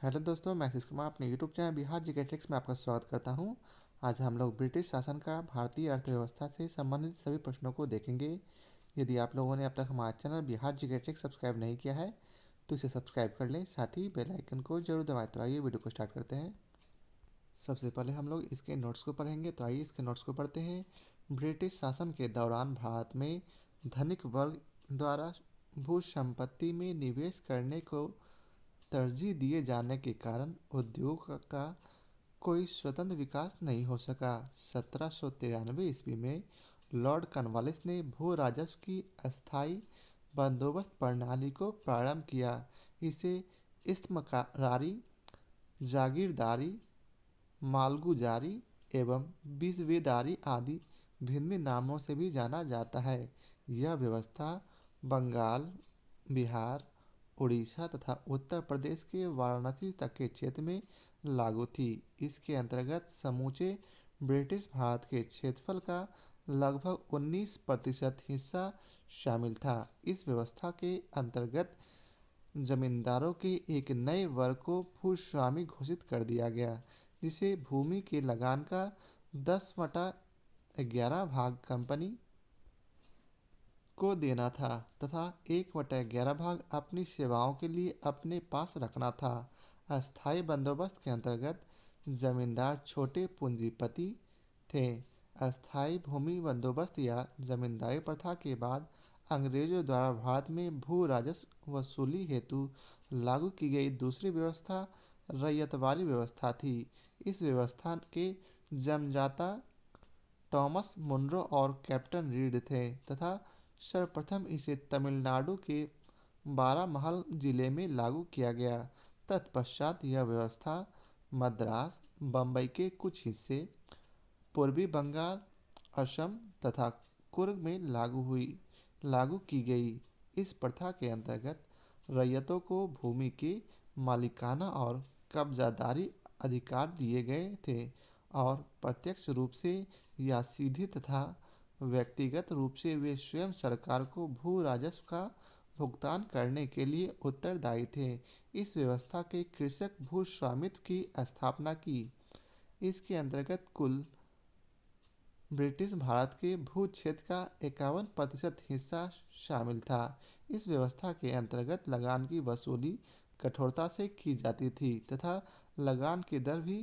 Hello दोस्तों, मैं आशीष कुमार अपने YouTube channel Bihar GK tricks में आपका स्वागत करता हूं। आज हम लोग ब्रिटिश शासन का भारतीय अर्थव्यवस्था से संबंधित सभी प्रश्नों को देखेंगे। यदि आप लोगों ने अब तक हमारा channel Bihar GK tricks subscribe नहीं किया है तो इसे सब्सक्राइब कर लें, साथ ही बेल आइकन को जरूर दबाएं। तो आइए वीडियो को स्टार्ट करते हैं। सबसे पहले हम लोग इसके नोट्स को पढ़ेंगे, तो आइए इसके नोट्स को पढ़ते हैं। ब्रिटिश शासन के दौरान भारत में धनिक वर्ग द्वारा भू संपत्ति में निवेश करने को तरजीह दिए जाने के कारण उद्योग का कोई स्वतंत्र विकास नहीं हो सका। 1793 ईस्वी में लॉर्ड कॉर्नवालिस ने भू राजस्व की अस्थायी बंदोबस्त प्रणाली को प्रारंभ किया। इसे इस्तेमारी, जागीरदारी, मालगुजारी एवं बीजवेदारी आदि भिन्न नामों से भी जाना जाता है। यह व्यवस्था बंगाल, बिहार, उड़ीसा तथा उत्तर प्रदेश के वाराणसी तक के क्षेत्र में लागू थी। इसके अंतर्गत समूचे ब्रिटिश भारत के क्षेत्रफल का लगभग 19% हिस्सा शामिल था। इस व्यवस्था के अंतर्गत जमींदारों के एक नए वर्ग को भूस्वामी घोषित कर दिया गया, जिसे भूमि के लगान का 10/11 भाग कंपनी को देना था तथा 1/11 भाग अपनी सेवाओं के लिए अपने पास रखना था। अस्थायी बंदोबस्त के अंतर्गत जमींदार छोटे पूंजीपति थे। अस्थायी भूमि बंदोबस्त या जमींदारी प्रथा के बाद अंग्रेजों द्वारा भारत में भू राजस्व वसूली हेतु लागू की गई दूसरी व्यवस्था रैयतवाड़ी व्यवस्था थी। इस व्यवस्था के जन्मदाता टॉमस मुनरो और कैप्टन रीड थे तथा सर्वप्रथम इसे तमिलनाडु के बारामहल जिले में लागू किया गया। तत्पश्चात यह व्यवस्था मद्रास, बम्बई के कुछ हिस्से, पूर्वी बंगाल, असम तथा कुर्ग में लागू की गई। इस प्रथा के अंतर्गत रैयतों को भूमि के मालिकाना और कब्जादारी अधिकार दिए गए थे और प्रत्यक्ष रूप से या सीधे तथा व्यक्तिगत रूप से वे स्वयं सरकार को भू राजस्व का भुगतान करने के लिए उत्तरदायी थे। इस व्यवस्था के कृषक भू स्वामित्व की स्थापना की। इसके अंतर्गत कुल ब्रिटिश भारत के भू क्षेत्र का 51% हिस्सा शामिल था। इस व्यवस्था के अंतर्गत लगान की वसूली कठोरता से की जाती थी तथा लगान की दर भी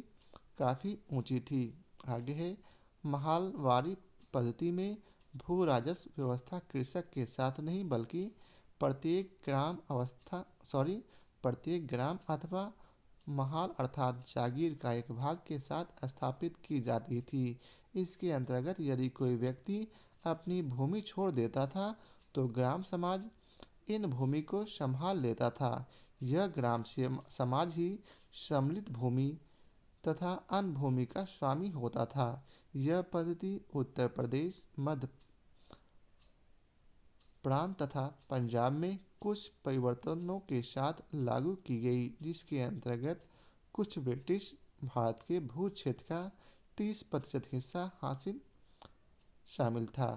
काफ़ी ऊंची थी। आगे है महालवारी पद्धति में भू राजस्व व्यवस्था कृषक के साथ नहीं बल्कि प्रत्येक ग्राम अथवा महाल अर्थात जागीर का एक भाग के साथ स्थापित की जाती थी। इसके अंतर्गत यदि कोई व्यक्ति अपनी भूमि छोड़ देता था तो ग्राम समाज इन भूमि को संभाल लेता था। यह ग्राम समाज ही सम्मिलित भूमि तथा अन्य भूमि का स्वामी होता था। यह पद्धति उत्तर प्रदेश, मध्य प्रांत तथा पंजाब में कुछ परिवर्तनों के साथ लागू की गई, जिसके अंतर्गत कुछ ब्रिटिश भारत के भू क्षेत्र का 30% हिस्सा शामिल था।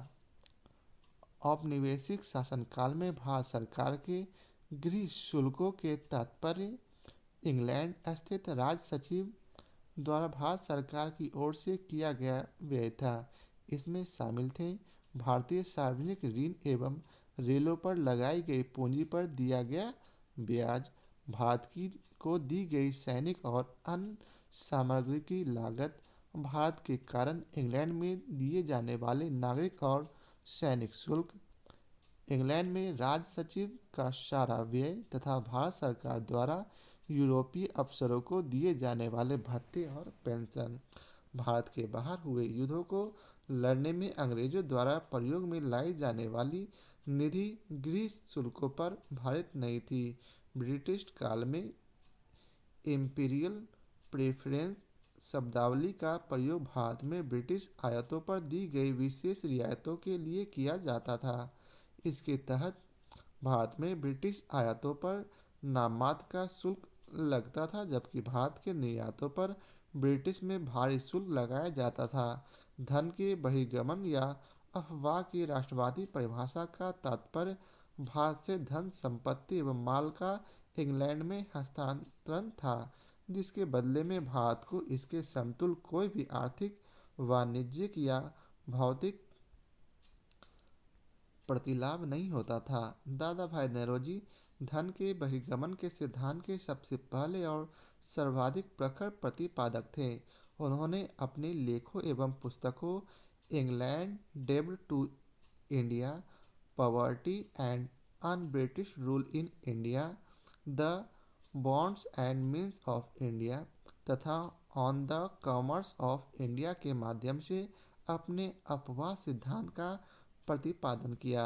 औपनिवेशिक शासनकाल में भारत सरकार के गृह शुल्कों के तात्पर्य इंग्लैंड स्थित राज सचिव द्वारा भारत सरकार की ओर से किया गया व्यय था। इसमें शामिल थे भारतीय सार्वजनिक ऋण एवं रेलों पर लगाई गई पूंजी पर दिया गया ब्याज, भारत को दी गई सैनिक और अन्य सामग्री की लागत, भारत के कारण इंग्लैंड में दिए जाने वाले नागरिक और सैनिक शुल्क, इंग्लैंड में राज सचिव का सारा व्यय तथा भारत सरकार द्वारा यूरोपीय अफसरों को दिए जाने वाले भत्ते और पेंशन। भारत के बाहर हुए युद्धों को लड़ने में अंग्रेजों द्वारा प्रयोग में लाई जाने वाली निधि गृह शुल्कों पर भारित नहीं थी। ब्रिटिश काल में इम्पीरियल प्रेफरेंस शब्दावली का प्रयोग भारत में ब्रिटिश आयातों पर दी गई विशेष रियायतों के लिए किया जाता था। इसके तहत भारत में ब्रिटिश आयातों पर नाममात्र का शुल्क लगता था, जबकि भारत के निर्यातों पर ब्रिटिश में भारी शुल्क लगाया जाता था। धन के बहिर्गमन या अफवाह की राष्ट्रवादी परिभाषा का तात्पर्य भारत से धन, संपत्ति एवं माल का इंग्लैंड में हस्तांतरण था, जिसके बदले में भारत को इसके समतुल्य कोई भी आर्थिक, वाणिज्यिक या भौतिक प्रतिलाभ नहीं होता था। दादा भाई नौरोजी धन के बहिर्गमन के सिद्धांत के सबसे पहले और सर्वाधिक प्रखर प्रतिपादक थे। उन्होंने अपने लेखों एवं पुस्तकों इंग्लैंड डेब्ट to India, poverty and un British rule in India, the bonds and means of India तथा on the commerce of India के माध्यम से अपने अपवाद सिद्धांत का प्रतिपादन किया।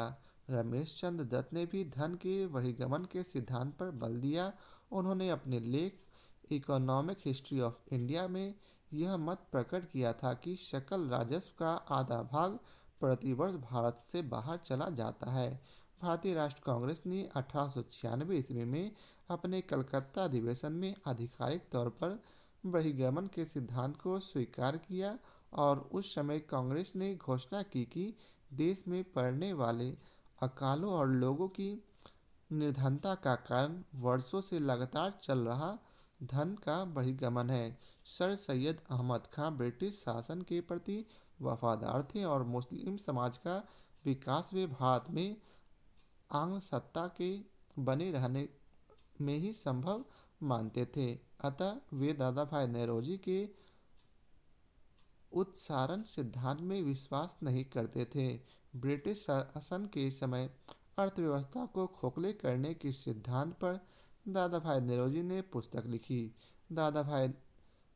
रमेश चंद्र दत्त ने भी धन के बहिर्गमन के सिद्धांत पर बल दिया। उन्होंने अपने लेख इकोनॉमिक हिस्ट्री ऑफ इंडिया में यह मत प्रकट किया था कि सकल राजस्व का आधा भाग प्रतिवर्ष भारत से बाहर चला जाता है। भारतीय राष्ट्र कांग्रेस ने 1896 ईस्वी में अपने कलकत्ता अधिवेशन में आधिकारिक तौर पर बहिर्गमन के सिद्धांत को स्वीकार किया और उस समय कांग्रेस ने घोषणा की कि देश में पड़ने वाले अकालों और लोगों की निर्धनता का कारण वर्षों से लगातार चल रहा धन का बहिर्गमन है। सर सैयद अहमद खां ब्रिटिश शासन के प्रति वफादार थे और मुस्लिम समाज का विकास वे भारत में आंग्ल सत्ता के बने रहने में ही संभव मानते थे। अतः वे दादा भाई नौरोजी के उत्सारण सिद्धांत में विश्वास नहीं करते थे। ब्रिटिश शासन के समय अर्थव्यवस्था को खोखले करने के सिद्धांत पर दादा भाई नौरोजी ने पुस्तक लिखी। दादा भाई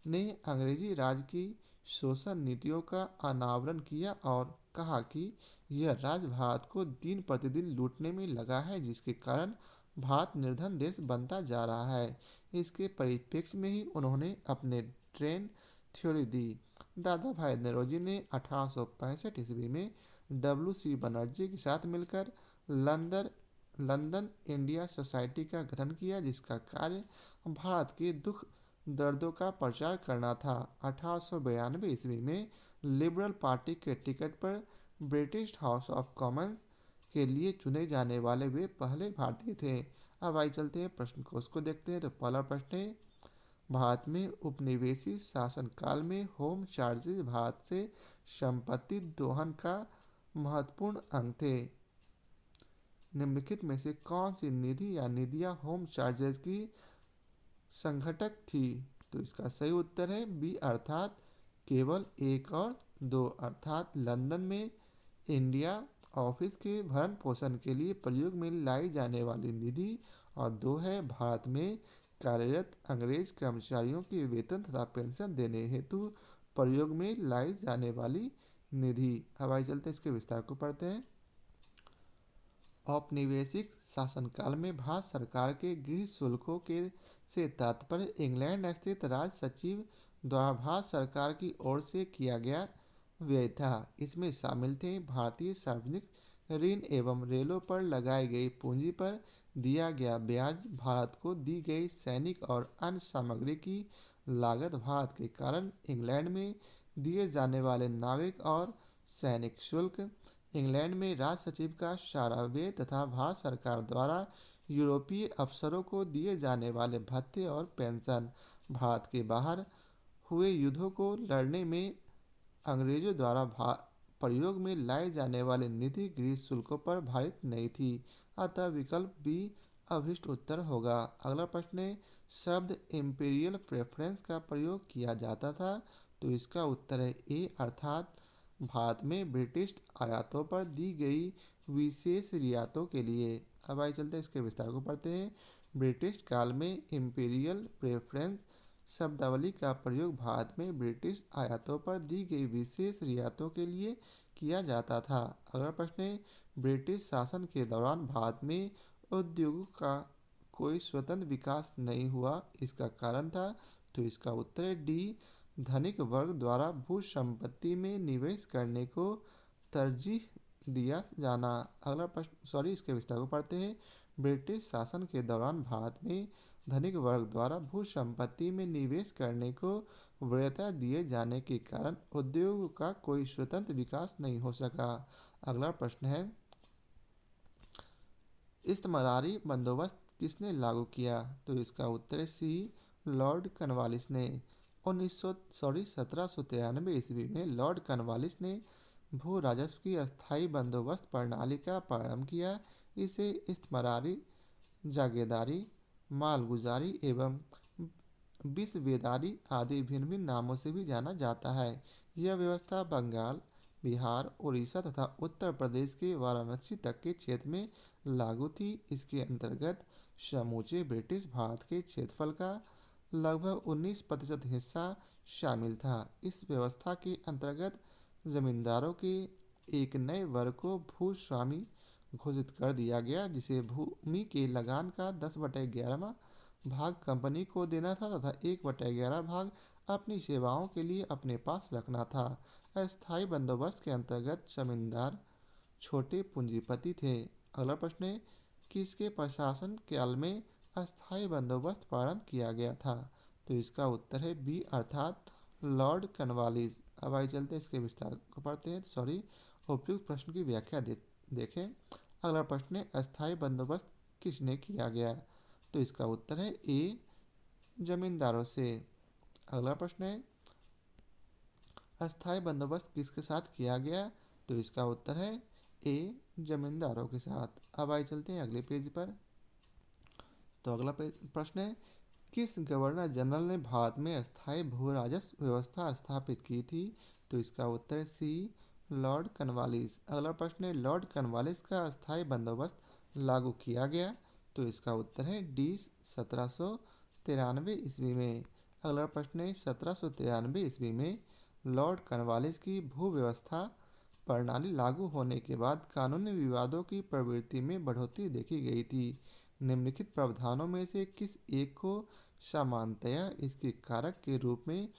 ने अंग्रेजी राज की शोषण नीतियों का अनावरण किया और कहा कि यह राज भारत को दिन प्रतिदिन लूटने में लगा है, जिसके कारण भारत निर्धन देश बनता जा रहा है। इसके परिप्रेक्ष्य में ही उन्होंने अपने ट्रेन थ्योरी दी। दादा भाई नौरोजी ने 1865 ईस्वी में W.C. बनर्जी के साथ मिलकर लंदन इंडिया सोसाइटी का गठन किया, जिसका कार्य भारत के दुख दर्दों का प्रचार करना था। 1892 ईस्वी में लिबरल पार्टी के टिकट पर ब्रिटिश हाउस ऑफ कॉमन्स के लिए चुने जाने वाले वे पहले भारतीय थे। अब आइए चलते हैं प्रश्न कोश को देखते हैं। तो पहला प्रश्न है, भारत में उपनिवेशी शासनकाल में होम चार्जेज भारत से संपत्ति दोहन का महत्वपूर्ण अंग थे। निम्नलिखित में से कौन सी निधि या निधियां होम चार्जेज की संघटक थी? तो इसका सही उत्तर है बी, अर्थात केवल 1 और 2, अर्थात लंदन में इंडिया ऑफिस के भरण पोषण के लिए प्रयोग में लाई जाने वाली निधि, और 2 है भारत में कार्यरत अंग्रेज कर्मचारियों के वेतन तथा पेंशन देने हेतु प्रयोग में लाई जाने वाली निधि। अब आइए चलते हैं इसके विस्तार को पढ़ते हैं। औपनिवेशिक शासनकाल में भारत सरकार के गृह शुल्कों के से तात्पर्य इंग्लैंड स्थित राज सचिव द्वारा भारत सरकार की ओर से किया गया व्यय था। इसमें शामिल थे भारतीय सार्वजनिक ऋण एवं रेलों पर लगाई गई पूंजी पर दिया गया ब्याज, भारत को दी गई सैनिक और अन्य सामग्री की लागत, भारत के कारण इंग्लैंड में दिए जाने वाले नागरिक और सैनिक शुल्क, इंग्लैंड में राज सचिव का सारा व्यय तथा भारत सरकार द्वारा यूरोपीय अफसरों को दिए जाने वाले भत्ते और पेंशन, भारत के बाहर हुए युद्धों को लड़ने में अंग्रेजों द्वारा प्रयोग में लाए जाने वाले निधि गृह शुल्कों पर भारित नहीं थी। अतः विकल्प बी अभिष्ट उत्तर होगा। अगला प्रश्न है, शब्द इम्पीरियल प्रेफरेंस का प्रयोग किया जाता था। तो इसका उत्तर है ए, अर्थात भारत में ब्रिटिश आयातों पर दी गई विशेष रियायतों के लिए। अब आइए चलते हैं इसके विस्तार को पढ़ते हैं। ब्रिटिश काल में इम्पीरियल प्रेफरेंस शब्दावली का प्रयोग भारत में ब्रिटिश आयातों पर दी गई विशेष रियायतों के लिए किया जाता था। अगला प्रश्न है, ब्रिटिश शासन के दौरान भारत में उद्योगों का कोई स्वतंत्र विकास नहीं हुआ, इसका कारण था? तो इसका उत्तर है डी, धनिक वर्ग द्वारा भू संपत्ति में निवेश करने को तरजीह दिया जाना। अगला प्रश्न इसके विस्तार को पढ़ते हैं। ब्रिटिश शासन के दौरान भारत में धनिक वर्ग द्वारा भू संपत्ति में निवेश करने को वरीयता दिए जाने के कारण उद्योग का कोई स्वतंत्र विकास नहीं हो सका। अगला प्रश्न है, इस्तेमारी बंदोबस्त किसने लागू किया? तो इसका उत्तर है सी, लॉर्ड कॉर्नवालिस ने। 1793 ईस्वी में लॉर्ड कॉर्नवालिस ने भू राजस्व की अस्थायी बंदोबस्त प्रणाली का प्रारंभ किया। इसे इस्तमरारी, जागीरदारी, मालगुजारी एवं विसवेदारी आदि भिन्न भिन्न नामों से भी जाना जाता है। यह व्यवस्था बंगाल, बिहार, उड़ीसा तथा उत्तर प्रदेश के वाराणसी तक के क्षेत्र में लागू थी। इसके अंतर्गत समूचे ब्रिटिश भारत के क्षेत्रफल का लगभग 19% हिस्सा शामिल था। इस व्यवस्था के अंतर्गत जमींदारों के एक नए वर्ग को भूस्वामी घोषित कर दिया गया, जिसे भूमि के लगान का 10/11वां भाग कंपनी को देना था तथा 1/11 भाग अपनी सेवाओं के लिए अपने पास रखना था। अस्थायी बंदोबस्त के अंतर्गत जमींदार छोटे पूंजीपति थे। अगला प्रश्न है, किसके प्रशासन काल में अस्थायी बंदोबस्त प्रारंभ किया गया था? तो इसका उत्तर है बी, अर्थात लॉर्ड कॉर्नवालिस। अब आइए चलते हैं इसके विस्तार को पढ़ते हैं। उपयुक्त प्रश्न की व्याख्या देखें। अगला प्रश्न है, अस्थायी बंदोबस्त किसने किया गया? तो इसका उत्तर है ए, जमींदारों से। अगला प्रश्न है, अस्थायी बंदोबस्त किसके साथ किया गया? तो इसका उत्तर है ए, जमींदारों के साथ। अब आइए चलते हैं अगले पेज पर। तो अगला प्रश्न है, किस गवर्नर जनरल ने भारत में अस्थायी भू राजस्व व्यवस्था स्थापित की थी? तो इसका उत्तर है सी, लॉर्ड कॉर्नवालिस। अगला प्रश्न है, लॉर्ड कॉर्नवालिस का अस्थायी बंदोबस्त लागू किया गया? तो इसका उत्तर है डी, 1793 ईस्वी में। अगला प्रश्न है, 1793 ईस्वी में लॉर्ड कॉर्नवालिस की भू व्यवस्था प्रणाली लागू होने के बाद कानूनी विवादों की प्रवृत्ति में बढ़ोतरी देखी गई थी। निम्नलिखित प्रावधानों में से किस एक को सामान्यतया इसके कारक के रूप में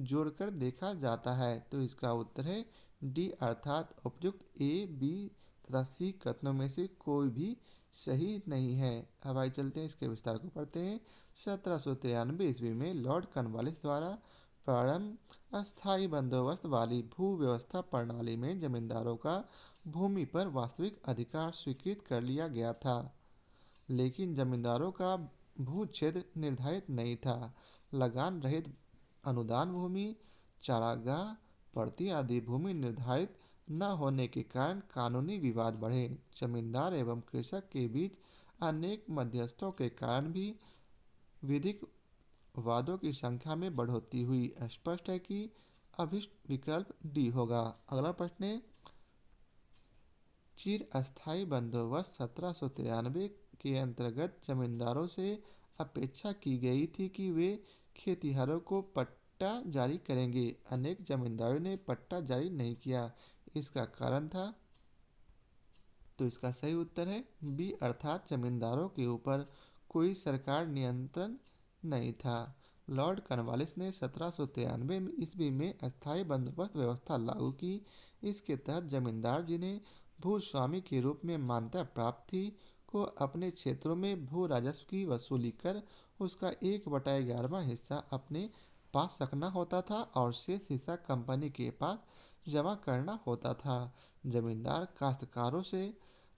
जोड़कर देखा जाता है? तो इसका उत्तर है डी, अर्थात उपयुक्त ए, बी तथा सी कथनों में से कोई भी सही नहीं है। अब आइए चलते हैं इसके विस्तार को पढ़ते हैं। 1793 ईस्वी में लॉर्ड कॉर्नवालिस द्वारा प्रारंभ अस्थायी बंदोबस्त वाली भू व्यवस्था प्रणाली में जमींदारों का भूमि पर वास्तविक अधिकार स्वीकृत कर लिया गया था, लेकिन जमींदारों का भू क्षेत्र निर्धारित नहीं था। लगान रहित अनुदान भूमि, चारागाह, पड़ती आदि भूमि निर्धारित न होने के कारण कानूनी विवाद बढ़े। जमींदार एवं कृषक के बीच अनेक मध्यस्थों के कारण भी विधिक वादों की संख्या में बढ़ोतरी हुई। स्पष्ट है कि अभिष्ट विकल्प डी होगा। अगला प्रश्न है, चिर अस्थायी बंदोबस्त 1793 के अंतर्गत जमींदारों से अपेक्षा की गई थी कि वे खेतिहरों को पट्टा जारी करेंगे। अनेक जमींदारों ने पट्टा जारी नहीं किया। इसका कारण था? तो इसका सही उत्तर है बी, अर्थात जमींदारों के ऊपर कोई सरकार नियंत्रण नहीं था। लॉर्ड कॉर्नवालिस ने 1793 ईस्वी में अस्थायी बंदोबस्त व्यवस्था लागू की। इसके तहत जमींदार जिन्हें भूस्वामी के रूप में मान्यता प्राप्त थी को अपने क्षेत्रों में भू राजस्व की वसूली कर उसका 1/11वां हिस्सा अपने पास रखना होता था और शेष हिस्सा कंपनी के पास जमा करना होता था। जमींदार काश्तकारों से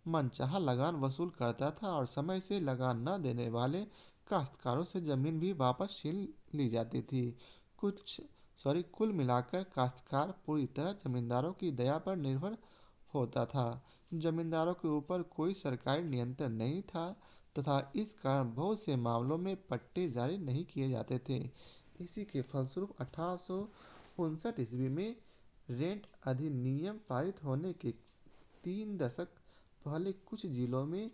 मनचाहा लगान वसूल करता था और समय से लगान न देने वाले काश्तकारों से जमीन भी वापस छीन ली जाती थी। कुल मिलाकर काश्तकार पूरी तरह जमींदारों की दया पर निर्भर होता था। जमींदारों के ऊपर कोई सरकारी नियंत्रण नहीं था तथा इस कारण बहुत से मामलों में पट्टे जारी नहीं किए जाते थे। इसी के फलस्वरूप 1859 ईस्वी में रेंट अधिनियम पारित होने के 3 दशक पहले कुछ जिलों में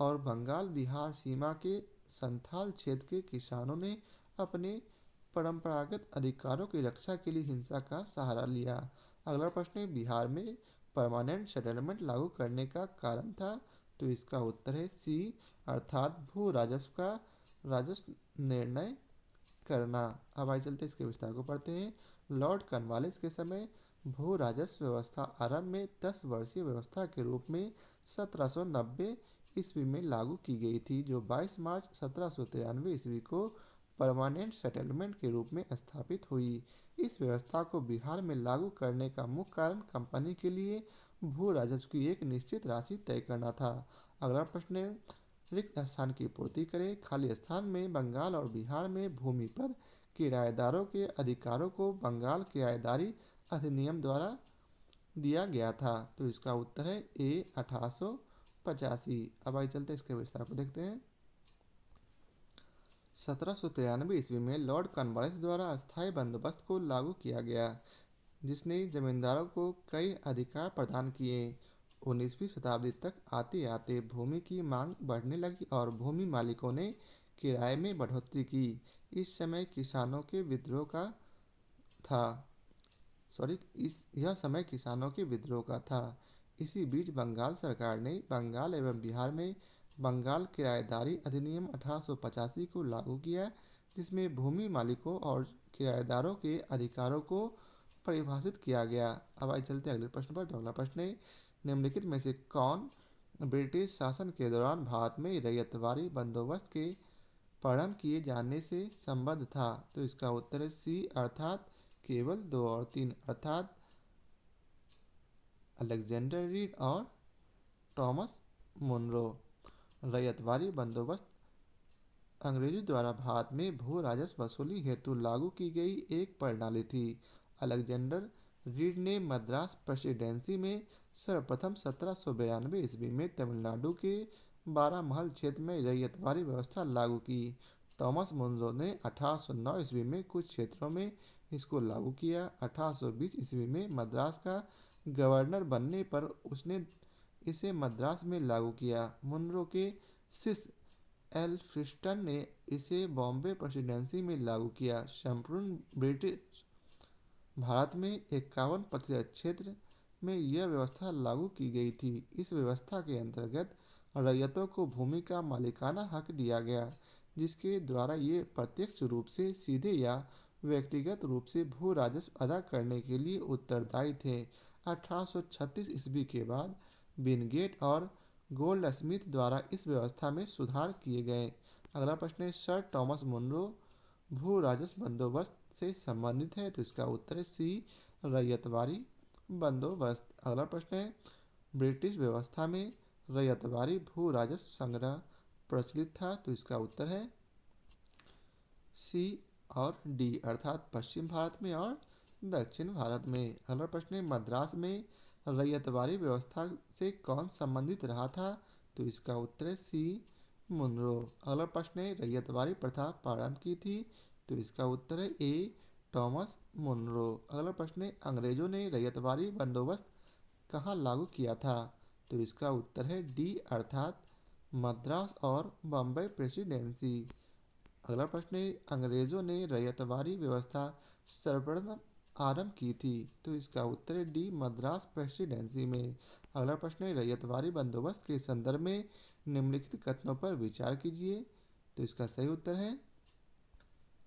और बंगाल बिहार सीमा के संथाल क्षेत्र के किसानों ने अपने परंपरागत अधिकारों की रक्षा के लिए हिंसा का सहारा लिया। अगला प्रश्न है, बिहार में परमानेंट सेटलमेंट लागू करने का कारण था? तो इसका उत्तर है सी, अर्थात भू राजस्व का राजस्व निर्णय करना। अब आइए चलते इसके विस्तार को पढ़ते हैं। लॉर्ड कॉर्नवालिस के समय भू राजस्व व्यवस्था आरंभ में 10 वर्षीय व्यवस्था के रूप में 1790 ईस्वी में लागू की गई थी, जो 22 मार्च 1793 ईस्वी को परमानेंट सेटलमेंट के रूप में स्थापित हुई। इस व्यवस्था को बिहार में लागू करने का मुख्य कारण कंपनी के लिए भू राजस्व की एक निश्चित राशि तय करना था। अगला प्रश्न है, रिक्त स्थान की पूर्ति करे। खाली स्थान में बंगाल और बिहार में भूमि पर किराएदारों के अधिकारों को बंगाल किराएदारी अधिनियम द्वारा दिया गया था। तो इसका उत्तर है ए 1885। अब आइए चलते इसके विस्तार को देखते हैं। 1793 ईस्वी में लॉर्ड कॉर्नवालिस द्वारा अस्थायी बंदोबस्त को लागू किया गया, जिसने जमींदारों को कई अधिकार प्रदान किए। 19वीं शताब्दी तक आते आते भूमि की मांग बढ़ने लगी और भूमि मालिकों ने किराए में बढ़ोतरी की। इस समय किसानों के विद्रोह का था यह समय किसानों के विद्रोह का था। इसी बीच बंगाल सरकार ने बंगाल एवं बिहार में बंगाल किराएदारी अधिनियम 1885 को लागू किया, जिसमें भूमि मालिकों और किराएदारों के अधिकारों को परिभाषित किया गया। अब आइए चलते हैं अगले प्रश्न पर। तो अगला प्रश्न है, निम्नलिखित में से कौन ब्रिटिश शासन के दौरान भारत में रैयतवारी बंदोबस्त के प्रारंभ किए जाने से संबद्ध था? तो इसका उत्तर है सी अर्थात केवल 2 और 3 अर्थात अलेक्जेंडर रीड और टॉमस मुनरो। रैयतवारी बंदोबस्त अंग्रेजों द्वारा भारत में भू राजस्व वसूली हेतु लागू की गई एक प्रणाली थी। अलेक्जेंडर रीड ने मद्रास प्रेसिडेंसी में सर्वप्रथम 1792 ईस्वी में तमिलनाडु के बारामहल क्षेत्र में रैयतवारी व्यवस्था लागू की। टॉमस मुनरो ने 1809 ईस्वी में कुछ क्षेत्रों में इसको लागू किया। 1820 ईस्वी में मद्रास का गवर्नर बनने पर उसने इसे मद्रास में लागू किया। मुनरो के शिष्य एल्फिंस्टन ने इसे बॉम्बे प्रेसिडेंसी में लागू किया। संपूर्ण ब्रिटिश भारत में 51% क्षेत्र में यह व्यवस्था लागू की गई थी। इस व्यवस्था के अंतर्गत रैयतों को भूमि का मालिकाना हक दिया गया, जिसके द्वारा ये प्रत्यक्ष रूप से सीधे या व्यक्तिगत रूप से भू राजस्व अदा करने के लिए उत्तरदायी थे। 1836 ईस्वी के बाद विनगेट और गोल्डस्मिथ द्वारा इस व्यवस्था में सुधार किए गए। अगला प्रश्न है, सर टॉमस मुनरो भू राजस्व बंदोबस्त से संबंधित है? तो इसका उत्तर है सी रैयतवारी बंदोबस्त। अगला प्रश्न है, ब्रिटिश व्यवस्था में रैयतवारी भू राजस्व संग्रह प्रचलित था? तो इसका उत्तर है सी और डी अर्थात पश्चिम भारत में और दक्षिण भारत में। अगला प्रश्न है, मद्रास में रैयतवारी व्यवस्था से कौन संबंधित रहा था? तो इसका उत्तर है सी मुनरो। अगला प्रश्न है, रैयतवारी प्रथा प्रारंभ की थी? तो इसका उत्तर है ए टॉमस मुनरो। अगला प्रश्न है, अंग्रेजों ने रैयतवारी बंदोबस्त कहाँ लागू किया था? तो इसका उत्तर है डी अर्थात मद्रास और बम्बई प्रेसिडेंसी। अगला प्रश्न है, अंग्रेजों ने रैयतवारी व्यवस्था सर्वप्रथम आरंभ की थी? तो इसका उत्तर है डी मद्रास प्रेसिडेंसी में। अगला प्रश्न है, रैयतवारी बंदोबस्त के संदर्भ में निम्नलिखित कथनों पर विचार कीजिए। तो इसका सही उत्तर है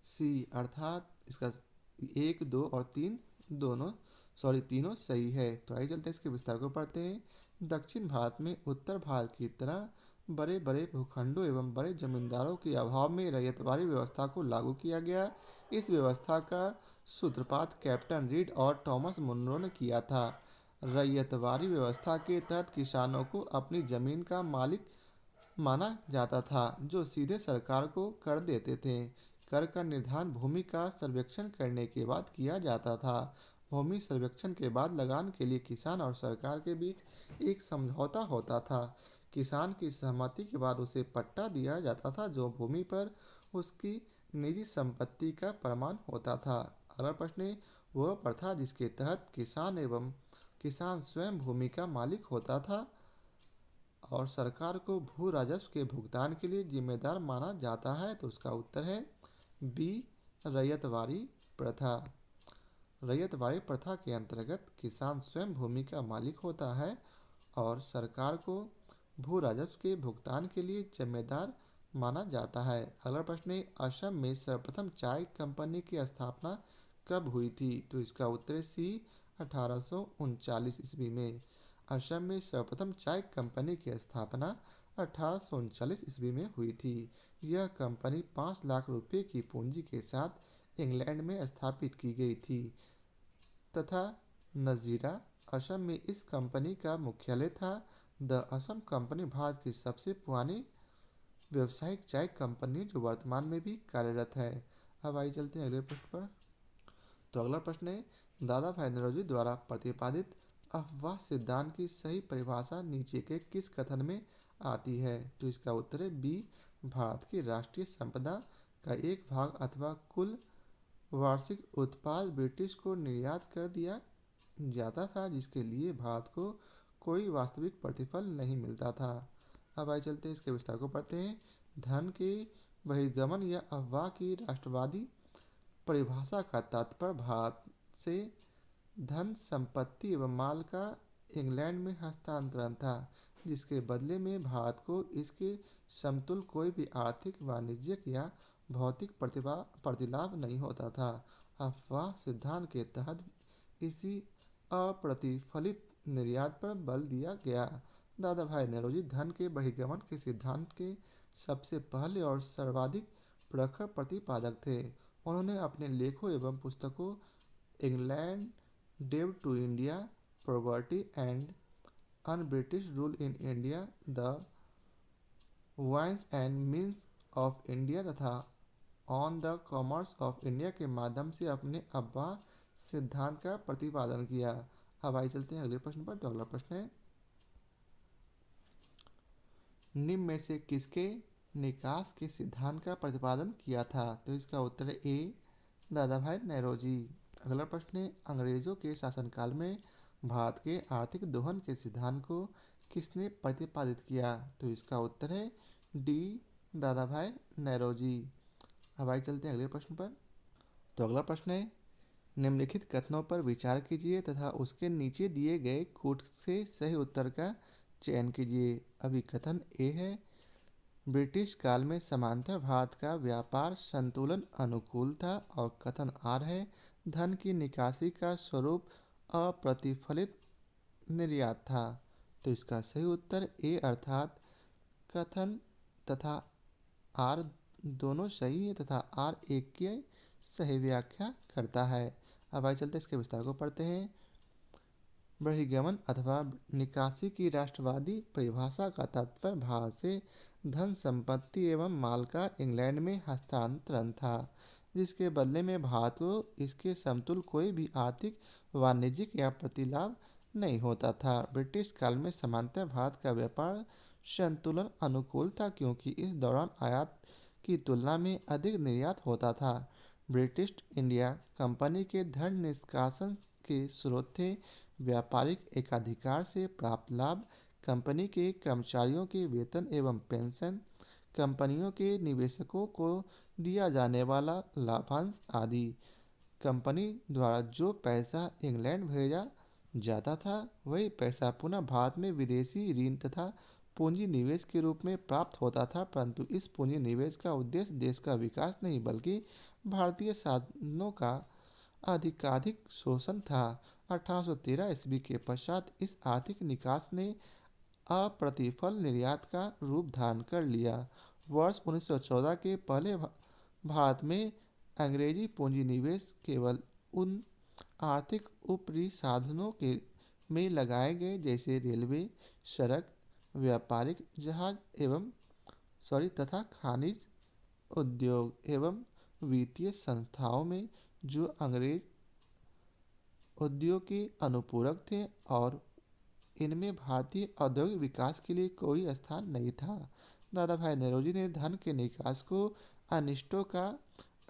सी अर्थात इसका 1, 2 और 3 तीनों सही है। तो आइए चलते हैं इसके विस्तार को पढ़ते हैं। दक्षिण भारत में उत्तर भारत की तरह बड़े बड़े भूखंडों एवं बड़े जमींदारों के अभाव में रैयतवारी व्यवस्था को लागू किया गया। इस व्यवस्था का सूत्रपात कैप्टन रीड और टॉमस मुनरो ने किया था। रैयतवारी व्यवस्था के तहत किसानों को अपनी जमीन का मालिक माना जाता था, जो सीधे सरकार को कर देते थे। कर का निर्धारण भूमि का सर्वेक्षण करने के बाद किया जाता था। भूमि सर्वेक्षण के बाद लगान के लिए किसान और सरकार के बीच एक समझौता होता था। किसान की सहमति के बाद उसे पट्टा दिया जाता था, जो भूमि पर उसकी निजी संपत्ति का प्रमाण होता था। अगला प्रश्न है, वह प्रथा जिसके तहत किसान स्वयं भूमि का मालिक होता था और सरकार को भू राजस्व के भुगतान के लिए जिम्मेदार माना जाता है? तो उसका उत्तर है बी रैयतवारी प्रथा। रैयतवारी प्रथा के अंतर्गत किसान स्वयं भूमि का मालिक होता है और सरकार को भू राजस्व के भुगतान के लिए जिम्मेदार माना जाता है। अगला प्रश्न है, असम में सर्वप्रथम चाय कंपनी की स्थापना कब हुई थी? तो इसका उत्तर है सी 1839 ईस्वी में। असम में सर्वप्रथम चाय कंपनी की स्थापना 1839 ईस्वी में हुई थी। यह कंपनी 5 लाख रुपए की पूंजी के साथ इंग्लैंड में स्थापित की गई थी तथा नजीरा असम में इस कंपनी का मुख्यालय था। द असम कंपनी भारत की सबसे पुरानी व्यावसायिक चाय कंपनी जो वर्तमान में भी कार्यरत है। अब आइए चलते हैं अगले प्रश्न पर। तो अगला प्रश्न है, दादा भाई नौरोजी द्वारा प्रतिपादित अफवाह सिद्धांत की सही परिभाषा नीचे के किस कथन में आती है? तो इसका उत्तर है बी, भारत की राष्ट्रीय संपदा का एक भाग अथवा कुल वार्षिक उत्पाद ब्रिटिश को निर्यात कर दिया जाता था, जिसके लिए भारत को कोई वास्तविक प्रतिफल नहीं मिलता था। अब आइए चलते हैं इसके विस्तार को पढ़ते हैं। धन के बहिर्गमन या अफवाह की राष्ट्रवादी परिभाषा का तात्पर्य भारत से धन संपत्ति एवं माल का इंग्लैंड में हस्तांतरण था, जिसके बदले में भारत को इसके समतुल्य कोई भी आर्थिक, वाणिज्यिक या भौतिक प्रतिलाभ नहीं होता था। अफवाह सिद्धांत के तहत इसी अप्रतिफलित निर्यात पर बल दिया गया। दादा भाई नौरोजी धन के बहिर्गमन के सिद्धांत के सबसे पहले और सर्वाधिक प्रखर प्रतिपादक थे। उन्होंने अपने लेखों एवं पुस्तकों England debt to India, property and un British rule in India, the wines and means of India तथा on the commerce of India के माध्यम से अपने अफवाह सिद्धांत का प्रतिपादन किया। अब आइए चलते हैं अगले प्रश्न पर। तो अगला प्रश्न है, निम्न में से किसके निकास के सिद्धांत का प्रतिपादन किया था? तो इसका उत्तर है ए, दादा भाई नौरोजी। अगला प्रश्न है, अंग्रेजों के शासनकाल में भारत के आर्थिक दोहन के सिद्धांत को किसने प्रतिपादित किया? तो इसका उत्तर है डी, दादा भाई नौरोजी। अब आइए चलते हैं अगले प्रश्न पर। तो अगला प्रश्न है, निम्नलिखित कथनों पर विचार कीजिए तथा उसके नीचे दिए गए कूट से सही उत्तर का चयन कीजिए। अभी कथन ए है, ब्रिटिश काल में समांतर भारत का व्यापार संतुलन अनुकूल था। और कथन आर है, धन की निकासी का स्वरूप अप्रतिफलित निर्यात था। तो इसका सही उत्तर ए अर्थात कथन तथा आर दोनों सही है तथा आर एक की सही व्याख्या करता है। अब आइए चलते इसके विस्तार को पढ़ते हैं। बहिर्गमन अथवा निकासी की राष्ट्रवादी परिभाषा का तात्पर्य भारत से धन संपत्ति एवं माल का इंग्लैंड में हस्तांतरण था, जिसके बदले में भारत को इसके समतुल्य कोई भी आर्थिक, वाणिज्यिक या प्रतिलाभ नहीं होता था। ब्रिटिश काल में समांतर भारत का व्यापार संतुलन अनुकूल था, क्योंकि इस दौरान आयात की तुलना में अधिक निर्यात होता था। ब्रिटिश इंडिया कंपनी के धन निष्कासन के स्रोत थे व्यापारिक एकाधिकार से प्राप्त लाभ, कंपनी के कर्मचारियों के वेतन एवं पेंशन, कंपनियों के निवेशकों को दिया जाने वाला लाभांश आदि। कंपनी द्वारा जो पैसा इंग्लैंड भेजा जाता था, वही पैसा पुनः भारत में विदेशी ऋण तथा पूंजी निवेश के रूप में प्राप्त होता था, परंतु इस पूंजी निवेश का उद्देश्य देश का विकास नहीं बल्कि भारतीय साधनों का अधिकाधिक शोषण था। 1813 ईस्वी के पश्चात इस आर्थिक निकास ने अप्रतिफल निर्यात का रूप धारण कर लिया। वर्ष 1914 के पहले भारत में अंग्रेजी पूंजी निवेश केवल उन आर्थिक ऊपरी साधनों के में लगाए गए जैसे रेलवे, सड़क, व्यापारिक जहाज तथा खनिज उद्योग एवं वित्तीय संस्थाओं में, जो अंग्रेज उद्योग के अनुपूरक थे और इनमें भारतीय औद्योगिक विकास के लिए कोई स्थान नहीं था। दादा भाई नौरोजी ने धन के निकास को अनिष्टों का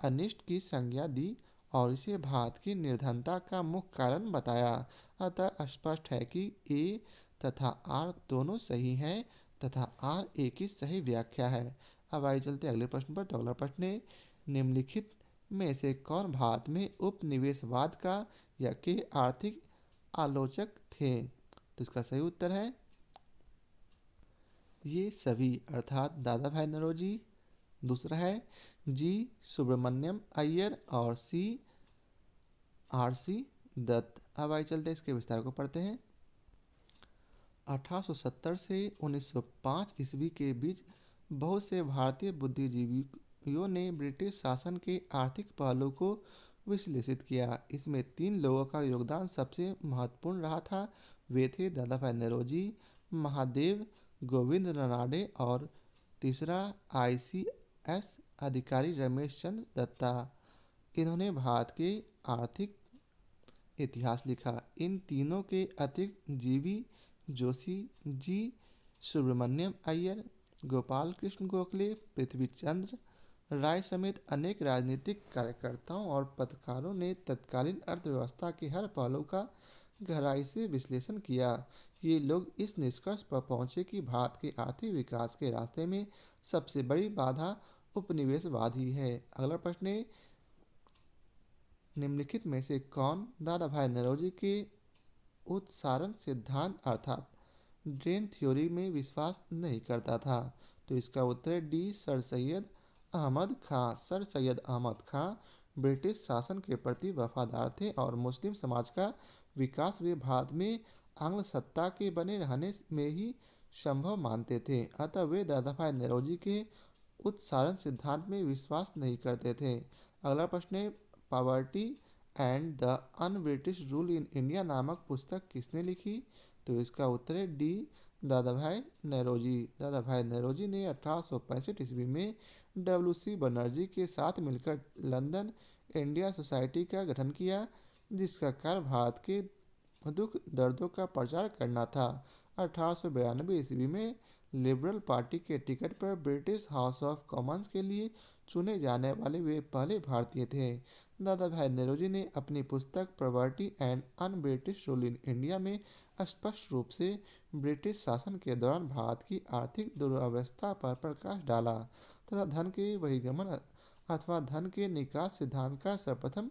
अनिष्ट की संज्ञा दी और इसे भारत की निर्धनता का मुख्य कारण बताया। अतः स्पष्ट है कि ए तथा आर दोनों सही हैं तथा आर ए की सही व्याख्या है। अब आइए चलते अगले प्रश्न पर। तो अगला प्रश्न है, निम्नलिखित में से कौन भारत में उपनिवेशवाद का या के आर्थिक आलोचक थे? तो इसका सही उत्तर है ये सभी अर्थात दादा भाई नौरोजी, दूसरा है जी सुब्रमण्यम अय्यर और सी आर सी दत्त। अब आइए चलते इसके विस्तार को पढ़ते हैं। 1870 से 1905 ईस्वी के बीच बहुत से भारतीय बुद्धिजीवियों ने ब्रिटिश शासन के आर्थिक पहलू को विश्लेषित किया। इसमें 3 लोगों का योगदान सबसे महत्वपूर्ण रहा था। वे थे दादा भाई नौरोजी, महादेव गोविंद रानडे और तीसरा ICS अधिकारी रमेश चंद्र दत्ता, इन्होंने भारत के आर्थिक इतिहास लिखा। इन तीनों के अतिरिक्त जीवी जोशी, जी सुब्रमण्यम अय्यर, गोपाल कृष्ण गोखले, पृथ्वी चंद्र राय समेत अनेक राजनीतिक कार्यकर्ताओं और पत्रकारों ने तत्कालीन अर्थव्यवस्था के हर पहलू का गहराई से विश्लेषण किया। ये लोग इस निष्कर्ष पर पहुंचे कि भारत के आर्थिक विकास के रास्ते में सबसे बड़ी बाधा उपनिवेशवाद ही है। अगला प्रश्न है, निम्नलिखित में से कौन दादा भाई नौरोजी के उत्सारण सिद्धांत अर्थात ड्रेन थ्योरी में विश्वास नहीं करता था? तो इसका उत्तर है डी सर सैयद अहमद खां। सर सैयद अहमद खां ब्रिटिश शासन के प्रति वफादार थे और मुस्लिम समाज का विकास वे भारत में आंग्ल सत्ता के बने रहने में ही संभव मानते थे। अतः वे दादा भाई नौरोजी के उत्सारण सिद्धांत में विश्वास नहीं करते थे। अगला प्रश्न है, poverty and the on British rule in India नामक पुस्तक किसने लिखी? तो इसका उत्तर है डी दादा भाई नौरोजी। दादा भाई नौरोजी ने 1865 ईस्वी में WC बनर्जी के साथ मिलकर लंदन इंडिया सोसाइटी का गठन किया, जिसका कार्य भारत के दुख दर्दों का प्रचार करना था। 1892 ईस्वी में लिबरल पार्टी के टिकट पर ब्रिटिश हाउस ऑफ कॉमन्स के लिए चुने जाने वाले वे पहले भारतीय थे। दादा भाई नौरोजी ने अपनी पुस्तक property and un British rule in India में स्पष्ट रूप से ब्रिटिश शासन के दौरान भारत की आर्थिक दुर्व्यवस्था पर प्रकाश डाला तथा धन के बहिर्गमन अथवा धन के निकास सिद्धांत का सर्वप्रथम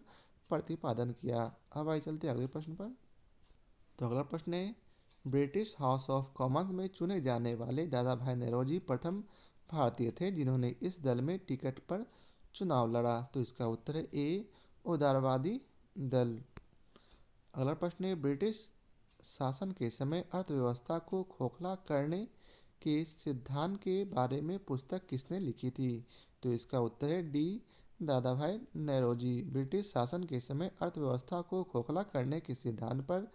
प्रतिपादन किया। अब आइए चलते अगले प्रश्न पर। तो अगला प्रश्न है, ब्रिटिश हाउस ऑफ कॉमन्स में चुने जाने वाले दादा भाई नौरोजी प्रथम भारतीय थे जिन्होंने इस दल में टिकट पर चुनाव लड़ा। तो इसका उत्तर है ए उदारवादी दल। अगला प्रश्न है, ब्रिटिश शासन के समय अर्थव्यवस्था को खोखला करने के सिद्धांत के बारे में पुस्तक किसने लिखी थी? तो इसका उत्तर है डी दादा भाई नौरोजी। ब्रिटिश शासन के समय अर्थव्यवस्था को खोखला करने के सिद्धांत पर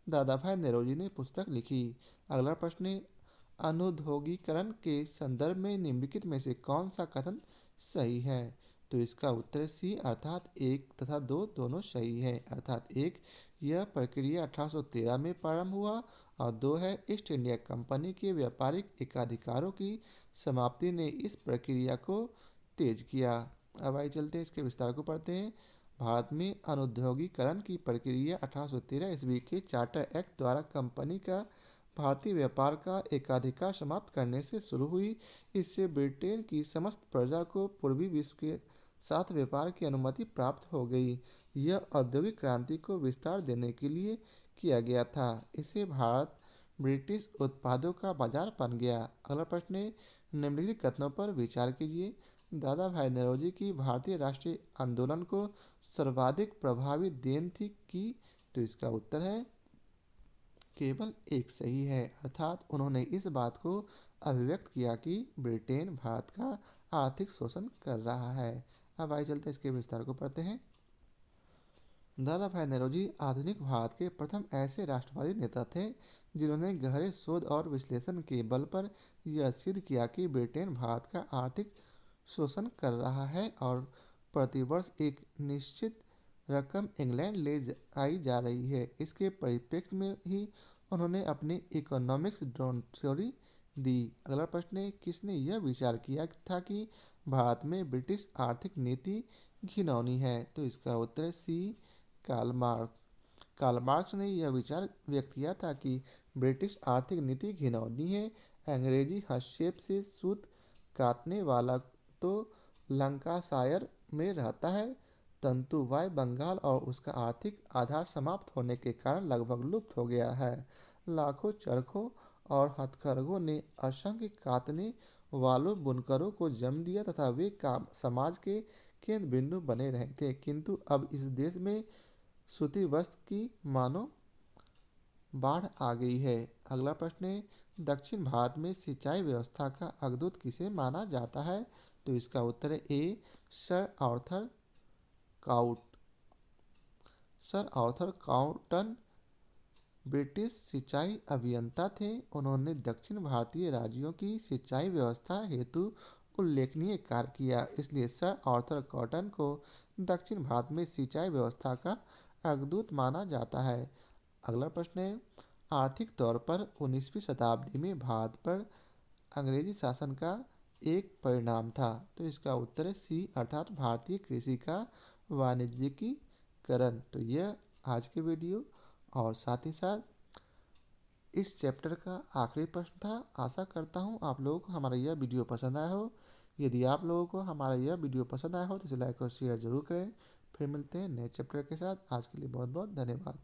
दादा भाई नौरोजी ने पुस्तक लिखी। अगला प्रश्न है, अनुद्योगीकरण के संदर्भ में निम्नलिखित में से कौन सा कथन सही है? तो इसका उत्तर सी अर्थात 1 तथा 2 दोनों सही है। अर्थात 1, यह प्रक्रिया 1813 में प्रारंभ हुआ और 2 है, ईस्ट इंडिया कंपनी के व्यापारिक एकाधिकारों की समाप्ति ने इस प्रक्रिया को तेज किया। अब आइए चलते हैं इसके विस्तार को पढ़ते हैं। भारत में अनुद्योगीकरण की प्रक्रिया 1813 ईस्वी के चार्टर एक्ट द्वारा कंपनी का भारतीय व्यापार का एकाधिकार समाप्त करने से शुरू हुई। इससे ब्रिटेन की समस्त प्रजा को पूर्वी विश्व के साथ व्यापार की अनुमति प्राप्त हो गई। यह औद्योगिक क्रांति को विस्तार देने के लिए किया गया था। इससे भारत ब्रिटिश उत्पादों का बाजार बन गया। अगला प्रश्न है, निम्नलिखित कथनों पर विचार कीजिए। दादा भाई नौरोजी की भारतीय राष्ट्रीय आंदोलन को सर्वाधिक प्रभावी देन थी की? तो इसका उत्तर है केवल एक सही है। अर्थात उन्होंने इस बात को अभिव्यक्त किया कि ब्रिटेन भारत का आर्थिक शोषण कर रहा है। अब आइए चलते इसके विस्तार को पढ़ते हैं। दादा भाई नौरोजी आधुनिक भारत के प्रथम ऐसे राष्ट्रवादी नेता थे जिन्होंने गहरे शोध और विश्लेषण के बल पर यह सिद्ध किया कि ब्रिटेन भारत का आर्थिक शोषण कर रहा है और प्रतिवर्ष एक निश्चित रकम इंग्लैंड ले आई जा रही है। इसके परिप्रेक्ष्य में ही उन्होंने अपनी इकोनॉमिक्स थ्योरी दी। अगला प्रश्न है, किसने यह विचार किया था कि भारत में ब्रिटिश आर्थिक नीति घिनौनी है? तो इसका उत्तर है सी कार्ल मार्क्स। कार्ल मार्क्स ने यह विचार व्यक्त किया था कि ब्रिटिश आर्थिक नीति घिनौनी है। अंग्रेजी हस्तक्षेप से सूत काटने वाला तो लंकाशायर में रहता है, तंतुवाय बंगाल और उसका आर्थिक आधार समाप्त होने के कारण लगभग लुप्त हो गया है। लाखों चरखों और हथकरघों ने असंख्य काटने वालों बुनकरों को जन्म दिया तथा वे काम समाज के केंद्र बिंदु बने रहे थे, किंतु अब इस देश में सूती वस्त्र की मानो बाढ़ आ गई है। अगला प्रश्न है, दक्षिण भारत में सिंचाई व्यवस्था का अग्रदूत किसे माना जाता है? तो इसका उत्तर है A sir Arthur Cotton. Sir Arthur Cotton ब्रिटिश सिंचाई अभियंता थे। उन्होंने दक्षिण भारतीय राज्यों की सिंचाई व्यवस्था हेतु उल्लेखनीय कार्य किया, इसलिए सर आर्थर कॉटन को दक्षिण भारत में सिंचाई व्यवस्था का अग्रदूत माना जाता है। अगला प्रश्न है, आर्थिक तौर पर 19वीं शताब्दी में भारत पर अंग्रेजी शासन का एक परिणाम था। तो इसका उत्तर है सी, अर्थात भारतीय कृषि का वाणिज्यिकीकरण। तो यह आज के वीडियो और साथ ही साथ इस चैप्टर का आखिरी प्रश्न था। आशा करता हूँ आप लोगों को हमारा यह वीडियो पसंद आया हो। यदि आप लोगों को हमारा यह वीडियो पसंद आया हो तो इसे लाइक और शेयर जरूर करें। फिर मिलते हैं नए चैप्टर के साथ। आज के लिए बहुत बहुत धन्यवाद।